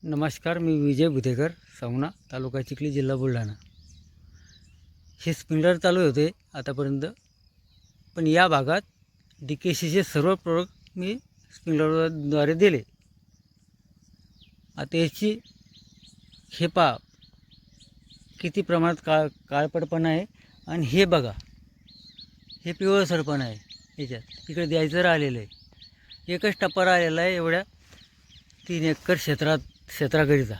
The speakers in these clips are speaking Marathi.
नमस्कार, मी विजय बुधेकर, सावना तालुका चिखली, जिल्हा बुलढाणा. हे स्प्रिंकलर चालू होते आतापर्यंत, पण या भागात DKCचे सर्व प्रोडक्ट मी स्प्रिंकलरद्वारे दिले. आता याची हे पहा किती प्रमाणात काळपटपणा आहे. आणि हे बघा, हे पिवळसरपण आहे. याच्यात इकडे द्यायचं राहिलेलं आहे. एकच टप्पा राहिलेला आहे एवढ्या 3 एकर क्षेत्राकरिता.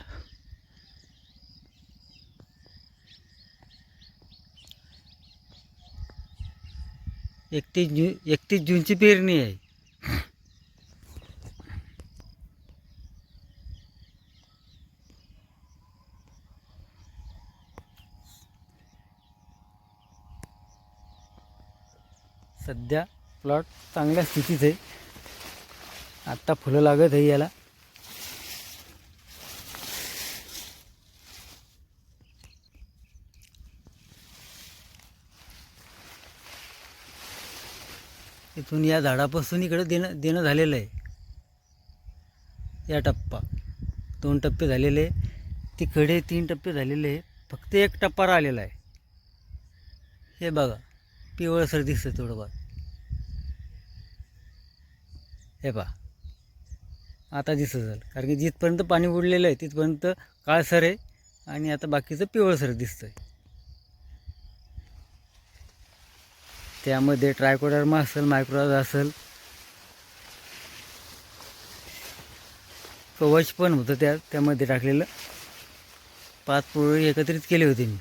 जून 31 जूनची पेरणी आहे. सध्या प्लॉट चांगल्या स्थितीत आहे. आत्ता फुलं लागत आहे याला. इथून या झाडापासून इकडे देणं झालेलं आहे. या टप्पा 2 टप्पे झालेले, तिकडे 3 टप्पे झालेले आहे. फक्त एक टप्पा राहिलेला आहे. हे बघा, पिवळसर दिसतं थोडंफार. हे पहा, आता दिसत झालं, कारण की जिथपर्यंत पाणी उडलेलं आहे तिथपर्यंत काळसर आहे आणि आता बाकीचं पिवळसर दिसतं आहे. त्यामध्ये ट्रायकोडर्मा असेल, मायक्रोराजा असेल, कवच पण होतं त्यामध्ये टाकलेलं. 5 पोळी एकत्रित केले होते मी.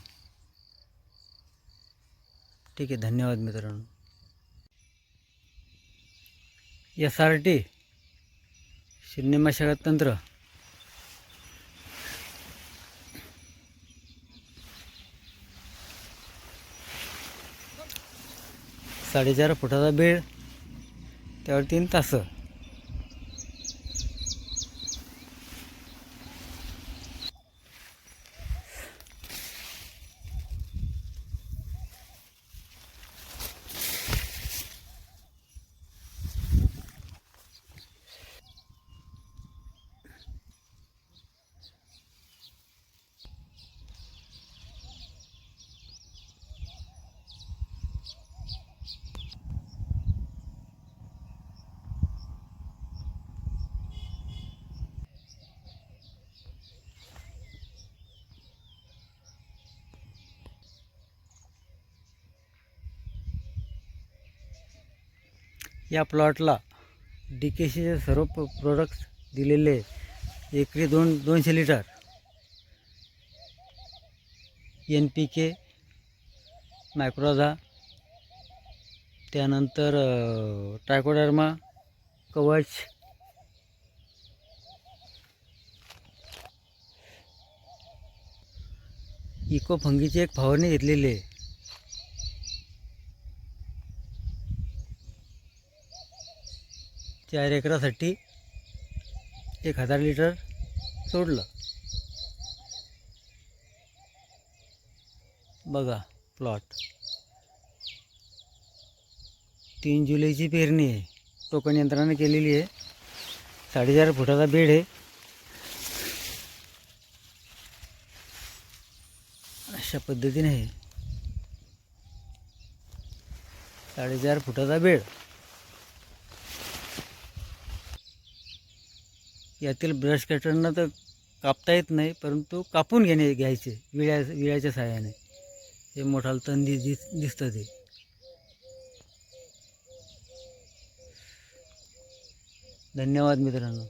ठीक आहे, धन्यवाद मित्रांनो. SRT शून्य मशागत तंत्र. साडेचार फुटाचा बेड, त्यावर 3 तास. या प्लॉटला DKCचे सर्व प्रोडक्ट्स दिलेले. एकरी 200 लिटर NPK, मायक्रोराजा, त्यानंतर ट्रायकोडर्मा, कवच, इको फंगीची एक फवारणी घेतलेली आहे. 4 एकरासाठी 1000 लिटर सोडलं. बघा प्लॉट. 3 जुलैची पेरणी आहे. टोकन यंत्राने केलेली आहे. 4.5 फुटाचा बेड आहे. अशा पद्धतीने आहे. 4.5 फुटाचा बेड. यातील ब्रश कटरनं तर कापता येत नाही, परंतु कापून घ्यायचे विळ्याच्या सहाय्याने. हे मोठालं तण दिसतं ते. धन्यवाद मित्रांनो.